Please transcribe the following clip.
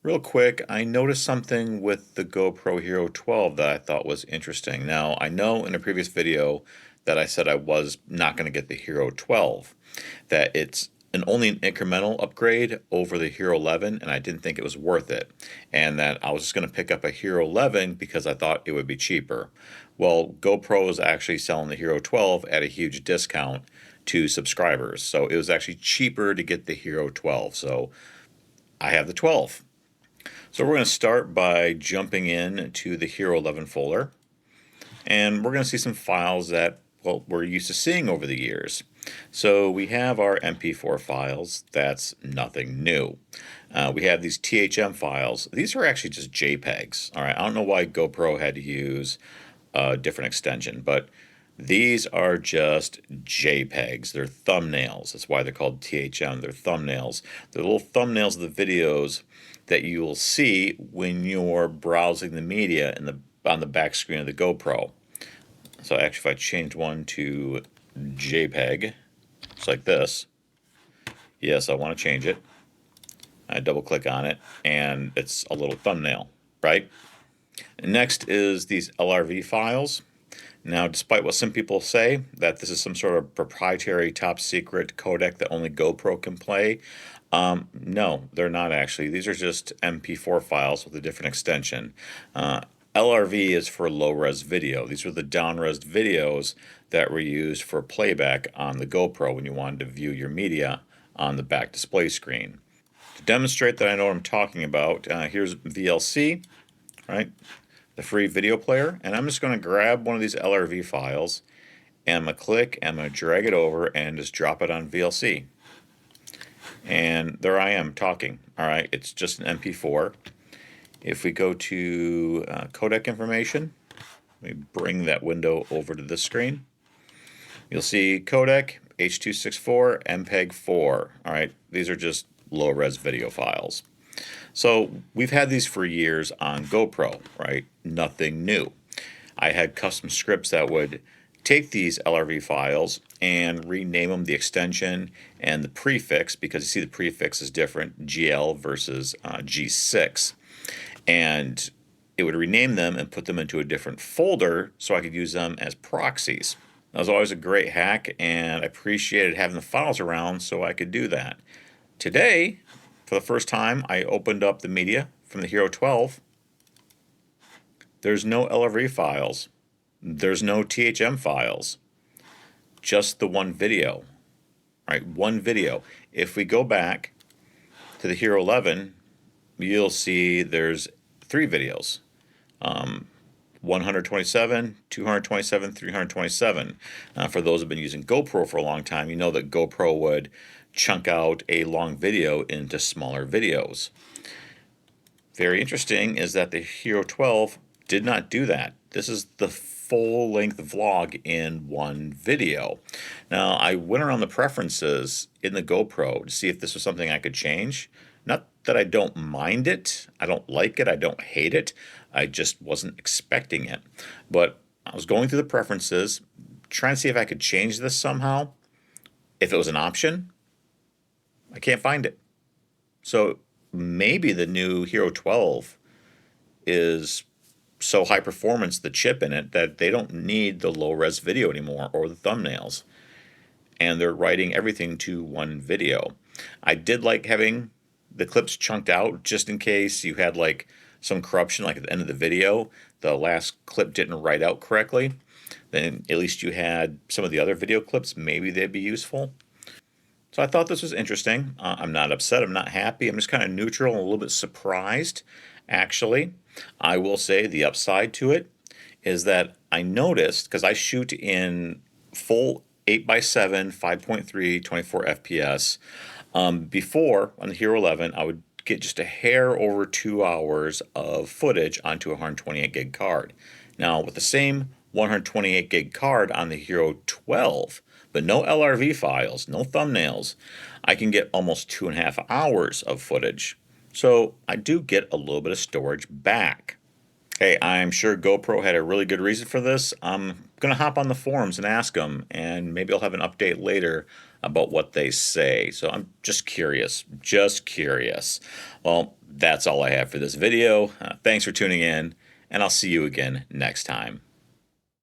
Real quick, I noticed something with the GoPro Hero 12 that I thought was interesting. Now, I know in a previous video that I said I was not going to get the Hero 12, that it's only an incremental upgrade over the Hero 11, and I didn't think it was worth it, and that I was just going to pick up a Hero 11 because I thought it would be cheaper. Well, GoPro is actually selling the Hero 12 at a huge discount to subscribers, so it was actually cheaper to get the Hero 12, so I have the 12. So we're going to start by jumping in to the Hero 11 folder, and we're going to see some files that, well, we're used to seeing over the years. So we have our MP4 files. That's nothing new. We have these THM files. These are actually just JPEGs. All right, I don't know why GoPro had to use a different extension, but these are just JPEGs. They're thumbnails. That's why they're called THM. They're thumbnails. They're little thumbnails of the videos that you will see when you're browsing the media on the back screen of the GoPro. So actually, if I change one to JPEG, just like this, yes, I want to change it. I double click on it, and it's a little thumbnail, right? Next is these LRV files. Now, despite what some people say, that this is some sort of proprietary top secret codec that only GoPro can play, no, they're not actually. These are just MP4 files with a different extension. LRV is for low-res video. These were the down-res videos that were used for playback on the GoPro when you wanted to view your media on the back display screen. To demonstrate that I know what I'm talking about, here's VLC, right? The free video player, and I'm just going to grab one of these LRV files, and I'm going to click, and I'm going to drag it over and just drop it on VLC. And there I am talking. All right, it's just an MP4. If we go to codec information, let me bring that window over to this screen. You'll see codec, H.264, MPEG-4. All right, these are just low-res video files. So we've had these for years on GoPro, right? Nothing new. I had custom scripts that would take these LRV files and rename them the extension and the prefix, because you see the prefix is different, GL versus G6. And it would rename them and put them into a different folder so I could use them as proxies. That was always a great hack, and I appreciated having the files around so I could do that. Today, for the first time, I opened up the media from the Hero 12. There's no LRV files. There's no THM files. Just the one video. Right, one video. If we go back to the Hero 11, you'll see there's 3 videos. 127, 227, 327. For those who have been using GoPro for a long time, you know that GoPro would chunk out a long video into smaller videos. Very interesting is that the Hero 12 did not do that. This is the full-length vlog in one video. Now, I went around the preferences in the GoPro to see if this was something I could change. Not that I don't mind it, I don't like it, I don't hate it, I just wasn't expecting it. But I was going through the preferences, trying to see if I could change this somehow, if it was an option. I can't find it. So maybe the new Hero 12 is so high performance, the chip in it, that they don't need the low-res video anymore or the thumbnails. And they're writing everything to one video. I did like having the clips chunked out just in case you had like some corruption, like at the end of the video, the last clip didn't write out correctly. Then at least you had some of the other video clips, maybe they'd be useful. So I thought this was interesting. I'm not upset, I'm not happy, I'm just kind of neutral and a little bit surprised, actually. I will say the upside to it is that I noticed, because I shoot in full 8x7, 5.3, 24 FPS. Before, on the Hero 11, I would get just a hair over 2 hours of footage onto a 128 gig card. Now, with the same 128 gig card on the Hero 12, but no LRV files, no thumbnails, I can get almost 2.5 hours of footage. So I do get a little bit of storage back. Hey, I'm sure GoPro had a really good reason for this. I'm going to hop on the forums and ask them, and maybe I'll have an update later about what they say. So I'm just curious, just curious. Well, that's all I have for this video. Thanks for tuning in, and I'll see you again next time.